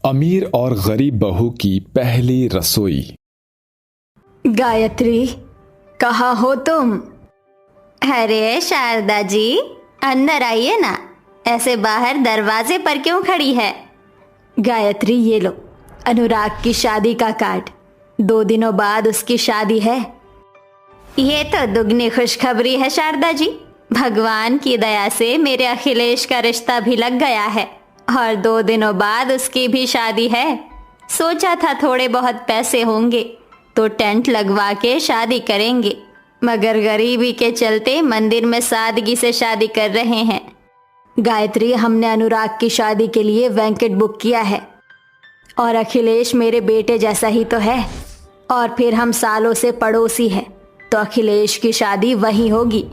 अमीर और गरीब बहू की पहली रसोई। गायत्री, कहाँ हो तुम? अरे शारदा जी, अंदर आइए ना, ऐसे बाहर दरवाजे पर क्यों खड़ी है? गायत्री, ये लो अनुराग की शादी का कार्ड। 2 दिनों बाद उसकी शादी है। ये तो दुगनी खुशखबरी है शारदा जी। भगवान की दया से मेरे अखिलेश का रिश्ता भी लग गया है और 2 दिनों बाद उसकी भी शादी है। सोचा था थोड़े बहुत पैसे होंगे तो टेंट लगवा के शादी करेंगे, मगर गरीबी के चलते मंदिर में सादगी से शादी कर रहे हैं। गायत्री, हमने अनुराग की शादी के लिए वेंकट बुक किया है और अखिलेश मेरे बेटे जैसा ही तो है, और फिर हम सालों से पड़ोसी हैं, तो अखिलेश की शादी वहीं होगी।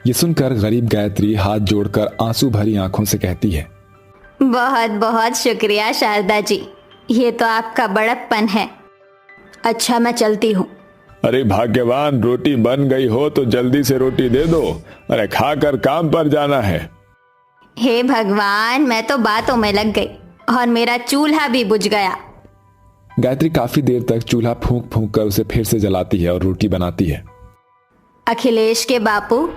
ये सुनकर गरीब गायत्री हाथ जोड़कर आंसू भरी आंखों से कहती है, बहुत बहुत शुक्रिया शारदा जी, ये तो आपका बड़प्पन है। अच्छा, मैं चलती हूँ। अरे भाग्यवान, रोटी बन गई हो तो जल्दी से रोटी दे दो। अरे खाकर काम पर जाना है। हे भगवान, मैं तो बातों में लग गई और मेरा चूल्हा भी बुझ गया। गायत्री काफी देर तक चूल्हा फूंक फूंक कर उसे फिर से जलाती है और रोटी बनाती है। अखिलेश के बापू,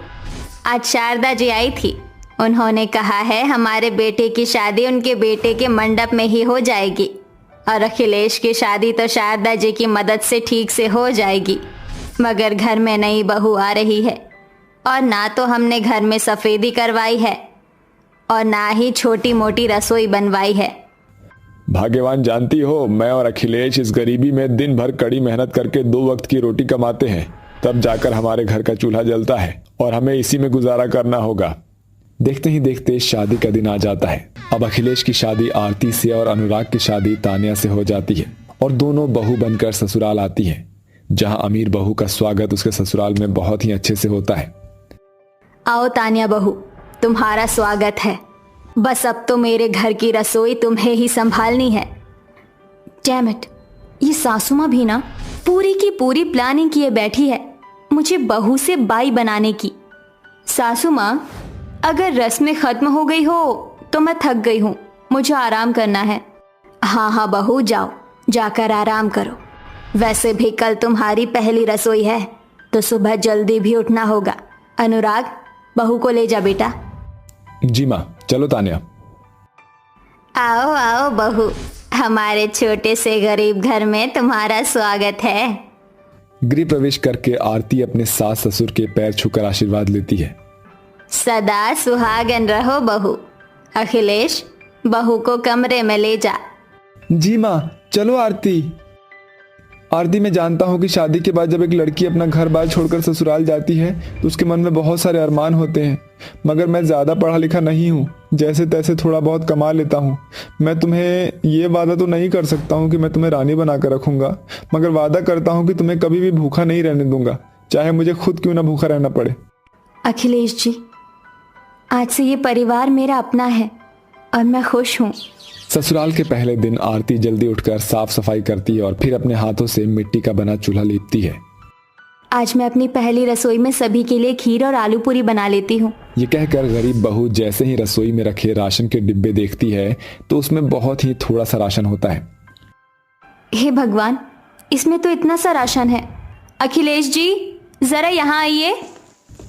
आज शारदा जी आई थी। उन्होंने कहा है हमारे बेटे की शादी उनके बेटे के मंडप में ही हो जाएगी और अखिलेश की शादी तो शारदा जी की मदद से ठीक से हो जाएगी, मगर घर में नई बहू आ रही है और ना तो हमने घर में सफेदी करवाई है और ना ही छोटी मोटी रसोई बनवाई है। भाग्यवान, जानती हो, मैं और अखिलेश इस गरीबी में दिन भर कड़ी मेहनत करके 2 वक्त की रोटी कमाते हैं, तब जाकर हमारे घर का चूल्हा जलता है और हमें इसी में गुजारा करना होगा। देखते ही देखते शादी का दिन आ जाता है। अब अखिलेश की शादी आरती से और अनुराग की शादी तान्या से हो जाती है और दोनों बहू बनकर ससुराल आती है, जहां अमीर बहू का स्वागत उसके ससुराल में बहुत ही अच्छे से होता है। आओ तान्या बहू, तुम्हारा स्वागत है। बस अब तो मेरे घर की रसोई तुम्हें ही संभालनी है। डैम इट, ये सासू माँ भी ना पूरी की पूरी प्लानिंग किए बैठी है मुझे बहू से बाई बनाने की। सासू माँ, अगर रस्में खत्म हो गई हो तो मैं थक गई हूँ, मुझे आराम करना है। हाँ हाँ बहू, जाओ, जाकर आराम करो। वैसे भी कल तुम्हारी पहली रसोई है तो सुबह जल्दी भी उठना होगा। अनुराग, बहू को ले जा बेटा। जी माँ, चलो तान्या। आओ आओ बहू, हमारे छोटे से गरीब घर में तुम्हारा स्वागत है। गृह प्रवेश करके आरती अपने सास ससुर के पैर छूकर आशीर्वाद लेती है। सदा सुहागन रहो बहू। अखिलेश, बहू को कमरे में ले जा। जी माँ, चलो आरती। आरती, मैं जानता हूँ कि शादी के बाद जब एक लड़की अपना घर बार छोड़कर ससुराल जाती है तो उसके मन में बहुत सारे अरमान होते हैं, मगर मैं ज़्यादा पढ़ा लिखा नहीं हूँ, जैसे तैसे थोड़ा बहुत कमा लेता हूँ। मैं तुम्हें ये वादा तो नहीं कर सकता हूँ कि मैं तुम्हें रानी बनाकर रखूँगा, मगर वादा करता हूँ कि तुम्हें कभी भी भूखा नहीं रहने दूंगा, चाहे मुझे खुद क्यों ना भूखा रहना पड़े। अखिलेश जी, आज से ये परिवार मेरा अपना है और मैं खुश हूँ। ससुराल के पहले दिन आरती जल्दी उठकर साफ सफाई करती है और फिर अपने हाथों से मिट्टी का बना चूल्हा लीपती है। आज मैं अपनी पहली रसोई में सभी के लिए खीर और आलू पूरी बना लेती हूँ। ये कहकर गरीब बहू जैसे ही रसोई में रखे राशन के डिब्बे देखती है तो उसमें बहुत ही थोड़ा सा राशन होता है। हे भगवान, इसमें तो इतना सा राशन है। अखिलेश जी, जरा यहाँ आइए।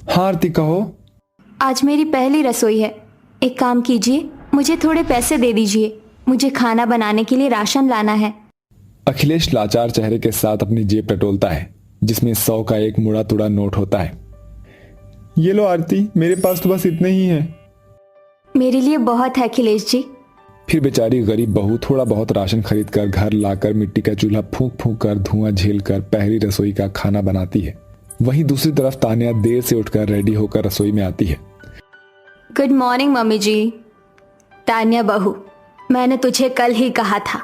हाँ आरती, कहो। आज मेरी पहली रसोई है, एक काम कीजिए, मुझे थोड़े पैसे दे दीजिए, मुझे खाना बनाने के लिए राशन लाना है। अखिलेश लाचार चेहरे के साथ अपनी जेब टटोलता है, जिसमें 100 का एक मुड़ा तुड़ा नोट होता है। ये लो आरती, मेरे पास तो बस इतने ही हैं। मेरे लिए बहुत है अखिलेश जी। फिर बेचारी गरीब बहू थोड़ा बहुत राशन खरीद कर घर लाकर मिट्टी का चूल्हा फूंक फूंक कर धुआं झेल कर पहली रसोई का खाना बनाती है। वहीं दूसरी तरफ तान्या देर से उठकर रेडी होकर रसोई में आती है। गुड मॉर्निंग मम्मी जी। तान्या बहू, मैंने तुझे कल ही कहा था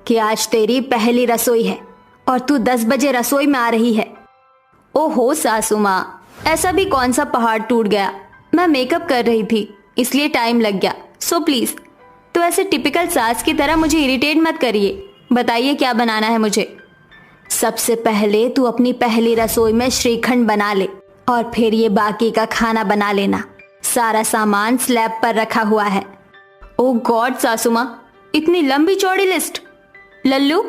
कि आज तेरी पहली रसोई है और तू 10 बजे रसोई में आ रही है। ओहो सासू माँ, ऐसा भी कौन सा पहाड़ टूट गया, मैं मेकअप कर रही थी इसलिए टाइम लग गया। सो प्लीज, तो ऐसे टिपिकल सास की तरह मुझे इरिटेट मत करिए। बताइए क्या बनाना है मुझे। सबसे पहले तू अपनी पहली रसोई में श्रीखंड बना ले और फिर ये बाकी का खाना बना लेना। सारा सामान स्लैब पर रखा हुआ है। ओह गॉड सासू माँ, इतनी लंबी चौड़ी लिस्ट। लल्लू,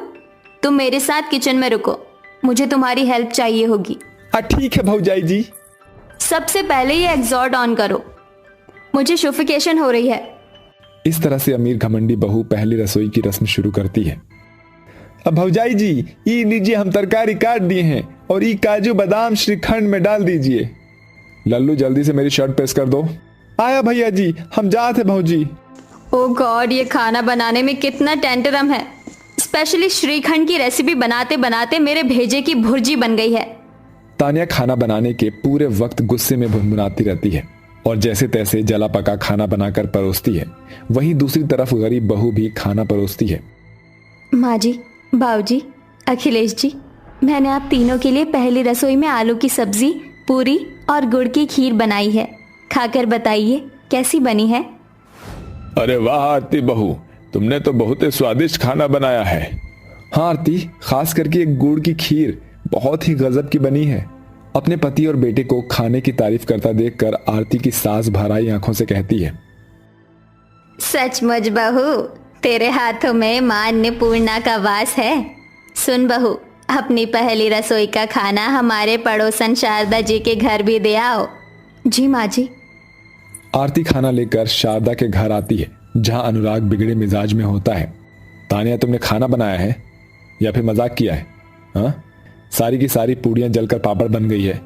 तुम मेरे साथ किचन में रुको, मुझे तुम्हारी हेल्प चाहिए होगी। ठीक है भौजाई जी। सबसे पहले ये एग्जॉस्ट ऑन करो, मुझे सफोकेशन हो रही है। इस तरह से अमीर घमंडी बहू पहली रसोई की रस्म शुरू करती है। अब भौजाई जी, ये लीजिए, हम तरकारी काट दिए हैं और ये काजू बादाम श्रीखंड में डाल दीजिए। लल्लू जल्दी से मेरी शर्ट प्रेस कर दो। आया भैया जी, हम जाते भौजी। ओ गॉड, ये खाना बनाने में कितना टेंटरम है। स्पेशली श्रीखंड की रेसिपी बनाते बनाते मेरे भेजे की भुर्जी बन गई है। तानिया खाना बनाने के पूरे वक्त गुस्से में भुनभुनाती रहती है और जैसे तैसे जला पका खाना बनाकर परोसती है। वहीं दूसरी तरफ गरीब बहू भी खाना परोसती है। माँ जी, बाबूजी, अखिलेश जी, मैंने आप तीनों के लिए पहली रसोई में आलू की सब्जी, पूरी और गुड़ की खीर बनाई है। खाकर बताइए कैसी बनी है। अरे वाह आरती बहू, तुमने तो बहुत ही स्वादिष्ट खाना बनाया है। हाँ आरती, खास करके एक गुड़ की खीर बहुत ही गजब की बनी है। अपने पति और बेटे को खाने की तारीफ करता देखकर आरती की सास भराई आंखों से कहती है, सचमुच बहू, तेरे हाथों में मां अन्नपूर्णा का वास है। सुन बहू, अपनी पहली रसोई का खाना हमारे पड़ोसन शारदा जी के घर भी दे आओ। जी माँ जी। आरती खाना लेकर शारदा के घर आती है, जहां अनुराग बिगड़े मिजाज में होता है। तानिया, तुमने खाना बनाया है या फिर मजाक किया है? हाँ, सारी की सारी पूड़ियां जलकर पापड़ बन गई है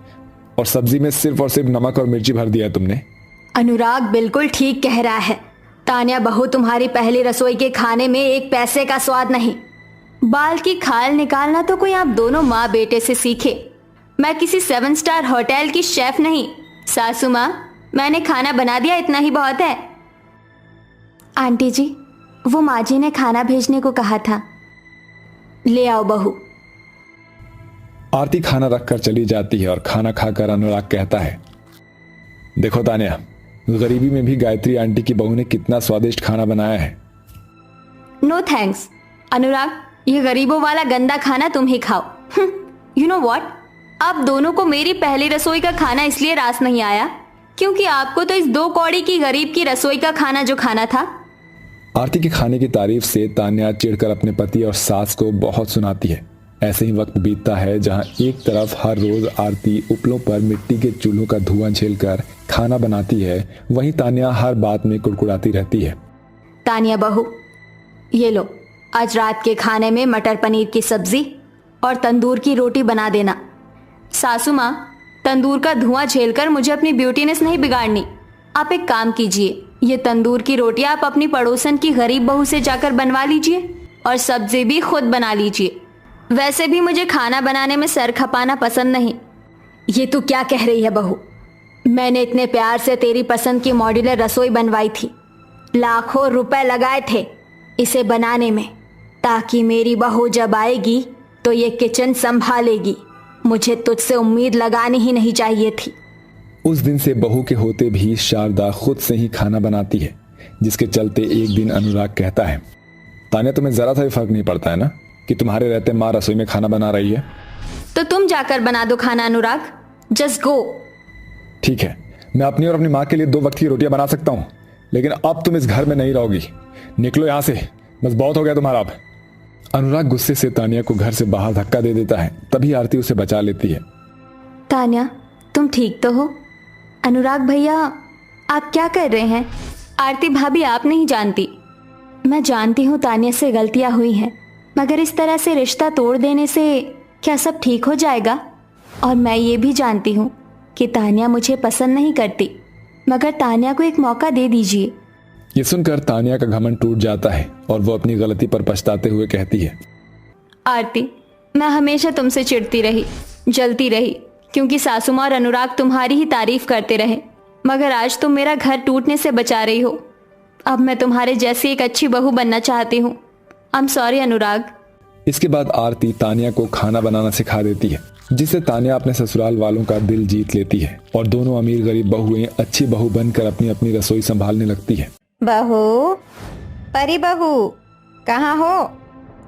और सब्जी में सिर्फ और सिर्फ नमक और मिर्ची भर दिया तुमने। अनुराग बिल्कुल ठीक कह रहा है। तानिया बहू, तुम्हारी पहली रसोई के खाने में एक पैसे का स्वाद नहीं। बाल की खाल निकालना तो कोई आप दोनों माँ बेटे से सीखे। मैं किसी 7 स्टार होटल की शेफ नहीं। सासू माँ, मैंने खाना बना दिया, इतना ही बहुत है। आंटी जी, वो माँ जी ने खाना भेजने को कहा था। ले आओ बहू। आरती खाना रखकर चली जाती है और खाना खाकर अनुराग कहता है, देखो तानिया, गरीबी में भी गायत्री आंटी की बहू ने कितना स्वादिष्ट खाना बनाया है। नो थैंक्स अनुराग, ये गरीबों वाला गंदा खाना तुम ही खाओ। यू नो व्हाट, आप दोनों को मेरी पहली रसोई का खाना इसलिए रास नहीं आया क्योंकि आपको तो इस 2 कौड़ी की गरीब की रसोई का खाना जो खाना था। आरती के खाने की तारीफ से तान्या चिढ़कर अपने पति और सास को बहुत सुनाती है। ऐसे ही वक्त बीतता है जहां एक तरफ हर रोज आरती उपलों पर मिट्टी के चूल्हों का धुआं झेलकर खाना बनाती है, वहीं तान्या हर बात में कुड़कुड़ाती रहती है। तानिया बहू, ये लो, आज रात के खाने में मटर पनीर की सब्जी और तंदूर की रोटी बना देना। सासू माँ, तंदूर का धुआं झेलकर मुझे अपनी ब्यूटीनेस नहीं बिगाड़नी। आप एक काम कीजिए, ये तंदूर की रोटी आप अपनी पड़ोसन की गरीब बहू से जाकर बनवा लीजिए और सब्जी भी खुद बना लीजिए। वैसे भी मुझे खाना बनाने में सर खपाना पसंद नहीं। ये तू क्या कह रही है बहू? मैंने इतने प्यार से तेरी पसंद की मॉड्यूलर रसोई बनवाई थी, लाखों रुपए लगाए थे इसे बनाने में, ताकि मेरी बहू जब आएगी तो ये किचन संभालेगी। मुझे तुझसे उम्मीद लगानी ही नहीं चाहिए थी। उस दिन से बहू के होते भी शारदा खुद से ही खाना बनाती है, जिसके चलते एक दिन अनुराग कहता है, तान्या, तुम्हें जरा सा भी फर्क नहीं पड़ता है ना कि तुम्हारे रहते माँ रसोई में खाना बना रही है? तो तुम जाकर बना दो खाना अनुराग, जस्ट गो। ठीक है, मैं अपनी और अपनी माँ के लिए 2 वक्त की रोटियां बना सकता हूँ, लेकिन अब तुम इस घर में नहीं रहोगी। निकलो यहाँ से, बस बहुत हो गया तुम्हारा अब। अनुराग गुस्से से तानिया को घर से बाहर धक्का दे देता है, तभी आरती उसे बचा लेती है। तानिया, तुम ठीक तो हो? अनुराग भैया, आप क्या कर रहे हैं? आरती भाभी, आप नहीं जानती। मैं जानती हूँ तानिया से गलतियाँ हुई हैं, मगर इस तरह से रिश्ता तोड़ देने से क्या सब ठीक हो जाएगा? और मैं ये भी जानती हूँ कि तानिया मुझे पसंद नहीं करती, मगर तानिया को एक मौका दे दीजिए। ये सुनकर तानिया का घमंड टूट जाता है और वो अपनी गलती पर पछताते हुए कहती है, आरती, मैं हमेशा तुमसे चिढ़ती रही, जलती रही, क्योंकि सासू माँ और अनुराग तुम्हारी ही तारीफ करते रहे, मगर आज तुम मेरा घर टूटने से बचा रही हो। अब मैं तुम्हारे जैसी एक अच्छी बहू बनना चाहती हूँ। आई एम सॉरी अनुराग। इसके बाद आरती तानिया को खाना बनाना सिखा देती है, जिससे तानिया अपने ससुराल वालों का दिल जीत लेती है और दोनों अमीर गरीब बहुएं अच्छी बहू बनकर अपनी अपनी रसोई संभालने लगती है। बहू, परी बहू, कहाँ हो?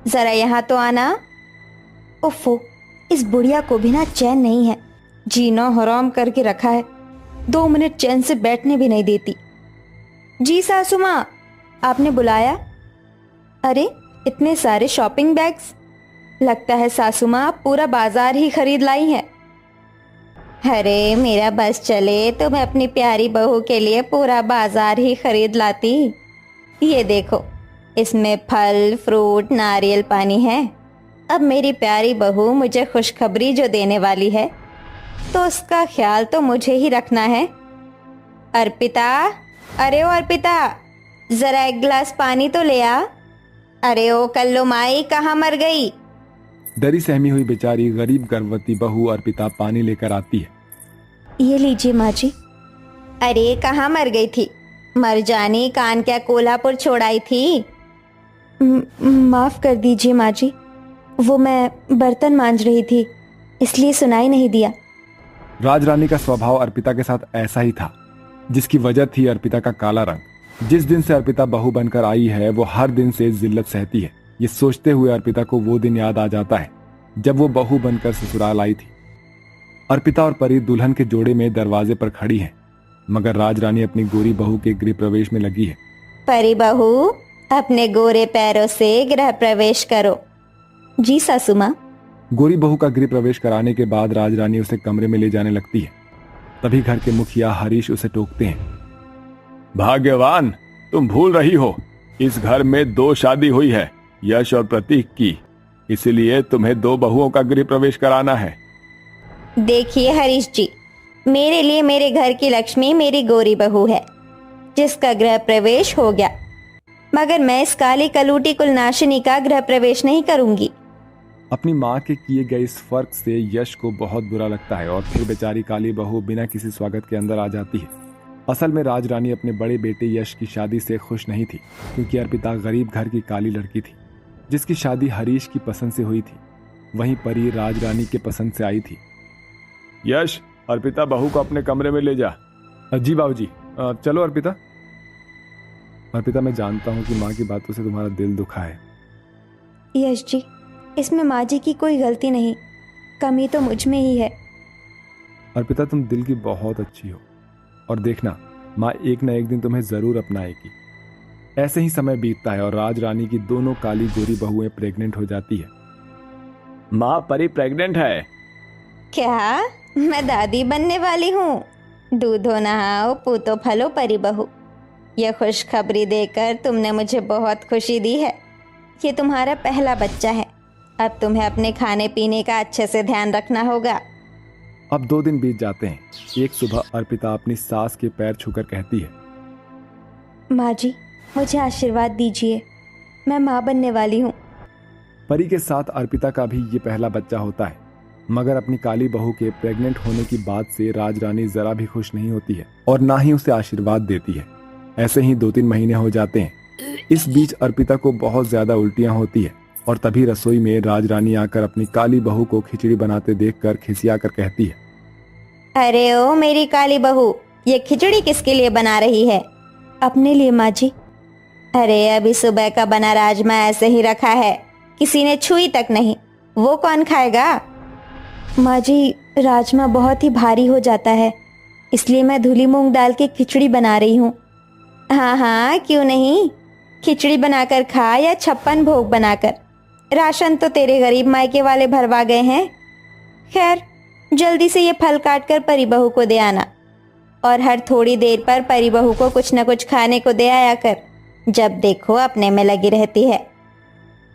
जरा यहाँ तो आना। उफ़ो, इस बुढ़िया को भी ना चैन नहीं है, जीना हराम करके रखा है। 2 मिनट चैन से बैठने भी नहीं देती। जी सासू माँ, आपने बुलाया? अरे इतने सारे शॉपिंग बैग्स, लगता है सासू माँ आप पूरा बाजार ही खरीद लाई है। अरे मेरा बस चले तो मैं अपनी प्यारी बहू के लिए पूरा बाजार ही खरीद लाती। ये देखो, इसमें फल फ्रूट नारियल पानी है। अब मेरी प्यारी बहू मुझे खुशखबरी जो देने वाली है तो उसका ख्याल तो मुझे ही रखना है। अर्पिता, अरे ओ अर्पिता, जरा एक गिलास पानी तो ले आ। अरे ओ कल्लू माई, कहाँ मर गई? डरी सहमी हुई बेचारी गरीब गर्भवती बहू अर्पिता पानी लेकर आती है। ये लीजिए माँ जी। अरे कहाँ मर गई थी? मर जानी, कान क्या कोल्हापुर छोड़ाई थी? माफ कर दीजिए माँ जी, वो मैं बर्तन मांज रही थी इसलिए सुनाई नहीं दिया। राजरानी का स्वभाव अर्पिता के साथ ऐसा ही था, जिसकी वजह थी अर्पिता का काला रंग। जिस दिन से अर्पिता बहू बनकर आई है वो हर दिन से जिल्लत सहती है। ये सोचते हुए अर्पिता को वो दिन याद आ जाता है जब वो बहू बनकर ससुराल आई थी। अर्पिता और परी दुल्हन के जोड़े में दरवाजे पर खड़ी है, मगर राजरानी अपनी गोरी बहू के गृह प्रवेश में लगी है। परी बहू, अपने गोरे पैरों से गृह प्रवेश करो। जी सासू माँ। गोरी बहू का गृह प्रवेश कराने के बाद राजरानी उसे कमरे में ले जाने लगती है। तभी घर के मुखिया हरीश उसे टोकते हैं। भाग्यवान, तुम भूल रही हो, इस घर में 2 शादी हुई है, यश और प्रतीक की, इसलिए तुम्हें 2 बहुओं का गृह प्रवेश कराना है। देखिए हरीश जी, मेरे लिए मेरे घर की लक्ष्मी मेरी गोरी बहू है जिसका गृह प्रवेश हो गया, मगर मैं इस काली कलूटी कुलनाशिनी का गृह प्रवेश नहीं करूंगी। अपनी माँ के किए गए इस फर्क से यश को बहुत बुरा लगता है और फिर बेचारी काली बहू बिना किसी स्वागत के अंदर आ जाती है। असल में राजरानी अपने बड़े बेटे यश की शादी से खुश नहीं थी, क्योंकि अर्पिता गरीब घर की काली लड़की थी जिसकी शादी हरीश की पसंद से हुई थी। वहीं परी राजरानी के पसंद से आई थी। यश, अर्पिता बहू को अपने कमरे में ले जा। जी बाबूजी, चलो अर्पिता। अर्पिता, मैं जानता हूँ कि माँ की बातों से तुम्हारा दिल दुखा है। यश जी, इसमें माँ जी की कोई गलती नहीं, कमी तो मुझ में ही है। अर्पिता, तुम दिल की बहुत अच्छी हो और देखना, माँ एक न एक दिन तुम्हें जरूर अपनाएगी। ऐसे ही समय बीतता है और राजरानी की दोनों काली गोरी बहुएं प्रेग्नेंट हो जाती है। माँ, परी प्रेग्नेंट है। क्या? मैं दादी बनने वाली हूँ? दूधो नहाओ पूतो फलो परी बहू। यह खुशखबरी देकर तुमने मुझे बहुत खुशी दी है। ये तुम्हारा पहला बच्चा है। अब तुम्हें अपने खाने पीने का अच्छे से ध्यान रखना होगा। अब 2 दिन बीत जाते हैं। एक सुबह अर्पिता अपनी सास के पैर छूकर कहती है, माँ जी, मुझे आशीर्वाद दीजिए, मैं माँ बनने वाली हूँ। परी के साथ अर्पिता का भी ये पहला बच्चा होता है, मगर अपनी काली बहू के प्रेग्नेंट होने की बात से राजरानी जरा भी खुश नहीं होती है और ना ही उसे आशीर्वाद देती है। ऐसे ही 2-3 महीने हो जाते हैं। इस बीच अर्पिता को बहुत ज्यादा उल्टियां होती है और तभी रसोई में राजरानी आकर अपनी काली बहू को खिचड़ी बनाते देखकर खिसियाकर कहती है, अरे ओ मेरी काली बहू, ये खिचड़ी किसके लिए बना रही है? अपने लिए माँ जी। अरे अभी सुबह का बना राजमा ऐसे ही रखा है, किसी ने छुई तक नहीं, वो कौन खाएगा? माँ जी, राजमा बहुत ही भारी हो जाता है, इसलिए मैं धुली मूंग डाल के खिचड़ी बना रही हूँ। हाँ हाँ, क्यों नहीं, खिचड़ी बनाकर खा या 56 भोग बनाकर। राशन तो तेरे गरीब मायके वाले भरवा गए हैं। खैर, जल्दी से ये फल काट कर परी बहू को दे आना और हर थोड़ी देर पर परी बहू को कुछ न कुछ खाने को दे आया कर। जब देखो अपने में लगी रहती है।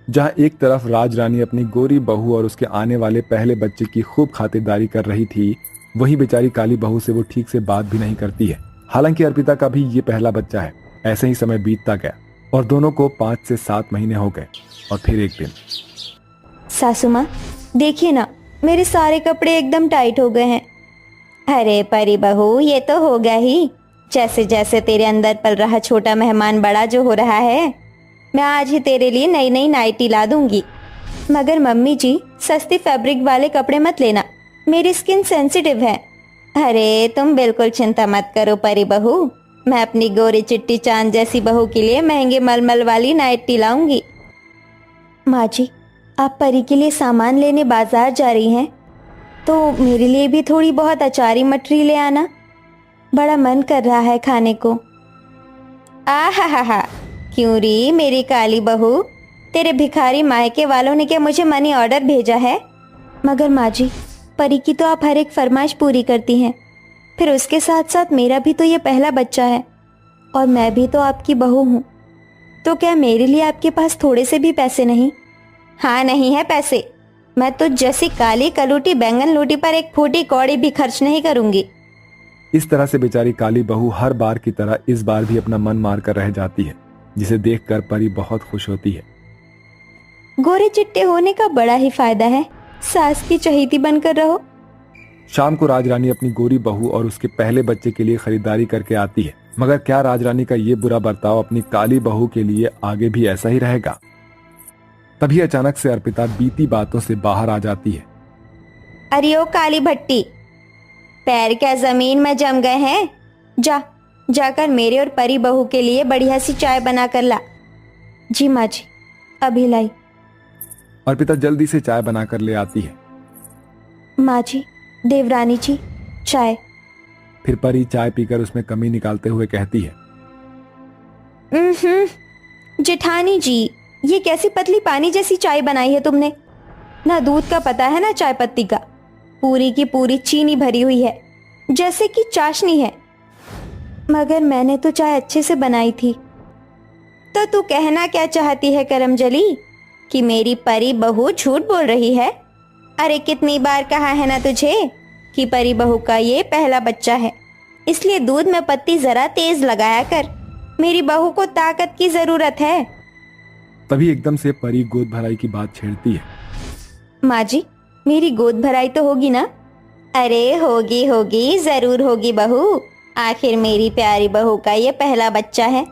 जहाँ एक तरफ राजरानी अपनी गोरी बहू और उसके आने वाले पहले बच्चे की खूब खातिरदारी कर रही थी, वहीं बेचारी काली बहू से वो ठीक से बात भी नहीं करती है। हालांकि अर्पिता का भी ये पहला बच्चा है। ऐसे ही समय बीतता गया और दोनों को 5 से 7 महीने हो गए और फिर एक दिन। सासू माँ, देखिए ना, मेरे सारे कपड़े एकदम टाइट हो गए हैं। अरे परी बहू, ये तो हो गया ही। जैसे जैसे तेरे अंदर पल रहा छोटा मेहमान बड़ा जो हो रहा है, मैं आज ही तेरे लिए नई नई नाइटी ला दूंगी। मगर मम्मी जी, सस्ती फैब्रिक वाले कपड़े मत लेना, मेरी स्किन सेंसिटिव है। अरे तुम बिल्कुल चिंता मत करो परी बहू, मैं अपनी गोरी चिट्टी चांद जैसी बहू के लिए महंगे मलमल वाली नाइटी लाऊंगी। माँ जी, आप परी के लिए सामान लेने बाजार जा रही हैं, तो मेरे लिए भी थोड़ी बहुत अचारी मटरी ले आना, बड़ा मन कर रहा है खाने को। आहा हा हा, क्यों री मेरी काली बहू, तेरे भिखारी मायके वालों ने क्या मुझे मनी ऑर्डर भेजा है? मगर माँ जी, परी की तो आप हर एक फरमाइश पूरी करती हैं, फिर उसके साथ साथ मेरा भी तो ये पहला बच्चा है और मैं भी तो आपकी बहू हूँ, तो क्या मेरे लिए आपके पास थोड़े से भी पैसे नहीं? हाँ, नहीं है पैसे। मैं तो जैसी काली कलूटी बैंगन लूटी पर एक फूटी कौड़ी भी खर्च नहीं करूंगी। इस तरह से बेचारी काली बहू हर बार की तरह इस बार भी अपना मन मार कर रह जाती है, जिसे देखकर परी बहुत खुश होती है। गोरे चिट्टे होने का बड़ा ही फायदा है, सास की चहेती बनकर रहो। शाम को राजरानी अपनी गोरी बहू और उसके पहले बच्चे के लिए खरीदारी करके आती है, मगर क्या राजरानी का ये बुरा बर्ताव अपनी काली बहू के लिए आगे भी ऐसा ही रहेगा? तभी अचानक से अर्पिता बीती बातों से बाहर आ जाती है। अरे ओ काली भट्टी, पैर क्या जमीन में जम गए हैं? जाकर मेरे और परी बहू के लिए बढ़िया सी चाय बना कर ला। जी माँ जी, अभी लाई। अर्पिता जल्दी से चाय बनाकर ले आती है। माँ जी, देवरानी जी, चाय। फिर परी चाय पीकर उसमें कमी निकालते हुए कहती है, जेठानी जी, ये कैसी पतली पानी जैसी चाय बनाई है तुमने? ना दूध का पता है ना चाय पत्ती का, पूरी की पूरी चीनी भरी हुई है, जैसे कि चाशनी है। मगर मैंने तो चाय अच्छे से बनाई थी। तो तू कहना क्या चाहती है करमजली, कि मेरी परी बहू झूठ बोल रही है? अरे कितनी बार कहा है ना तुझे कि परी बहू का ये पहला बच्चा है, इसलिए दूध में पत्ती जरा तेज लगाया कर, मेरी बहू को ताकत की जरूरत है। तभी एकदम से परी गोद भराई की बात छेड़ती है। माँ जी, मेरी गोद भराई तो होगी ना? अरे होगी होगी, जरूर होगी बहू, आखिर मेरी प्यारी बहू का ये पहला बच्चा है।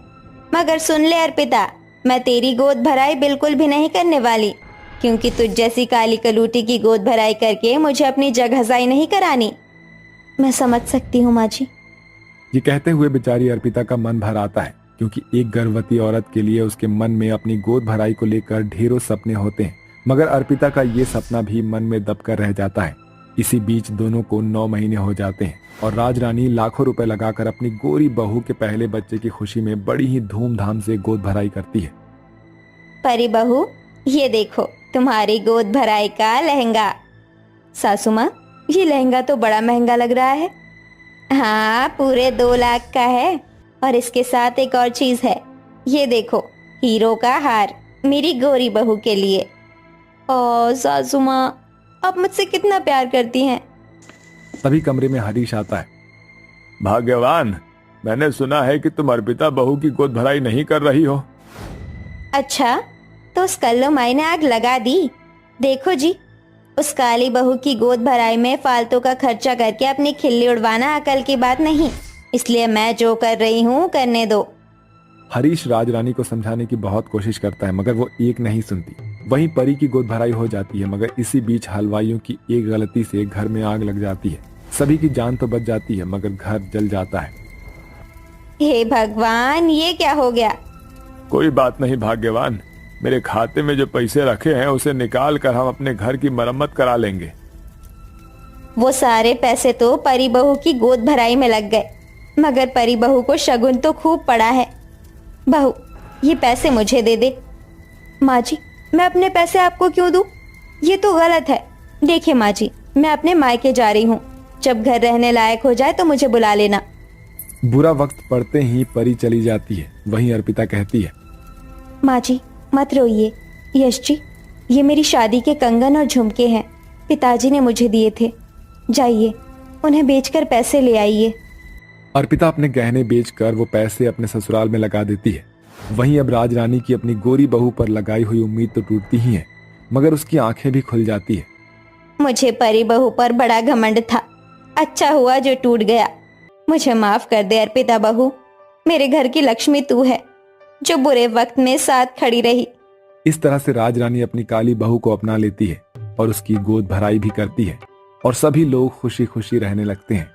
मगर सुन ले अर्पिता, मैं तेरी गोद भराई बिल्कुल भी नहीं करने वाली, क्योंकि तुझ जैसी काली कलूटी की गोद भराई करके मुझे अपनी जगहजाई नहीं करानी। मैं समझ सकती हूँ माँ जी। ये कहते हुए बेचारी अर्पिता का मन भर आता है, क्योंकि एक गर्भवती औरत के लिए उसके मन में अपनी गोद भराई को लेकर ढेरों सपने होते हैं, मगर अर्पिता का ये सपना भी मन में दबकर रह जाता है। इसी बीच दोनों को 9 महीने हो जाते हैं और राजरानी लाखों रुपए लगाकर अपनी गोरी बहू के पहले बच्चे की खुशी में बड़ी ही धूमधाम से गोद भराई करती है। परी बहू, ये देखो तुम्हारी गोद भराई का लहंगा। सासू माँ, ये लहंगा तो बड़ा महंगा लग रहा है। हाँ, पूरे 2 लाख का है, और इसके साथ एक और चीज है, ये देखो हीरो का हार, मेरी गोरी बहू के लिए। ओ सासू माँ, आप मुझसे कितना प्यार करती हैं। तभी कमरे में हरीश आता है। भाग्यवान, मैंने सुना है कि तुम अर्पिता बहू की गोद भराई नहीं कर रही हो। अच्छा, तो उस कल्लो माई ने आग लगा दी। देखो जी, उस काली बहू की गोद भराई में फालतू का खर्चा करके अपनी खिल्ली उड़वाना अकल की बात नहीं, इसलिए मैं जो कर रही हूँ करने दो। हरीश राजरानी को समझाने की बहुत कोशिश करता है, मगर वो एक नहीं सुनती। वहीं परी की गोद भराई हो जाती है, मगर इसी बीच हलवाइयों की एक गलती से घर में आग लग जाती है। सभी की जान तो बच जाती है, मगर घर जल जाता है। हे भगवान, ये क्या हो गया? कोई बात नहीं भाग्यवान, मेरे खाते में जो पैसे रखे हैं उसे निकाल कर हम अपने घर की मरम्मत करा लेंगे। वो सारे पैसे तो परी बहू की गोद भराई में लग गए, मगर परी बहू को शगुन तो खूब पड़ा है। बहू, ये पैसे मुझे दे दे। माँ जी, मैं अपने पैसे आपको क्यों दूं? ये तो गलत है। देखिए माँ जी, मैं अपने मायके जा रही हूँ, जब घर रहने लायक हो जाए तो मुझे बुला लेना। बुरा वक्त पड़ते ही परी चली जाती है। वहीं अर्पिता कहती है, माँ जी मत रोइए। यश जी, ये मेरी शादी के कंगन और झुमके हैं, पिताजी ने मुझे दिए थे। जाइए, उन्हें बेचकर पैसे ले आइए। अर्पिता अपने गहने बेचकर वो पैसे अपने ससुराल में लगा देती है। वहीं अब राजरानी की अपनी गोरी बहू पर लगाई हुई उम्मीद तो टूटती ही है, मगर उसकी आंखें भी खुल जाती है। मुझे परी बहू पर बड़ा घमंड था, अच्छा हुआ जो टूट गया। मुझे माफ कर दे अर्पिता बहू, मेरे घर की लक्ष्मी तू है, जो बुरे वक्त में साथ खड़ी रही। इस तरह से राजरानी अपनी काली बहू को अपना लेती है और उसकी गोद भराई भी करती है, और सभी लोग खुशी खुशी रहने लगते हैं।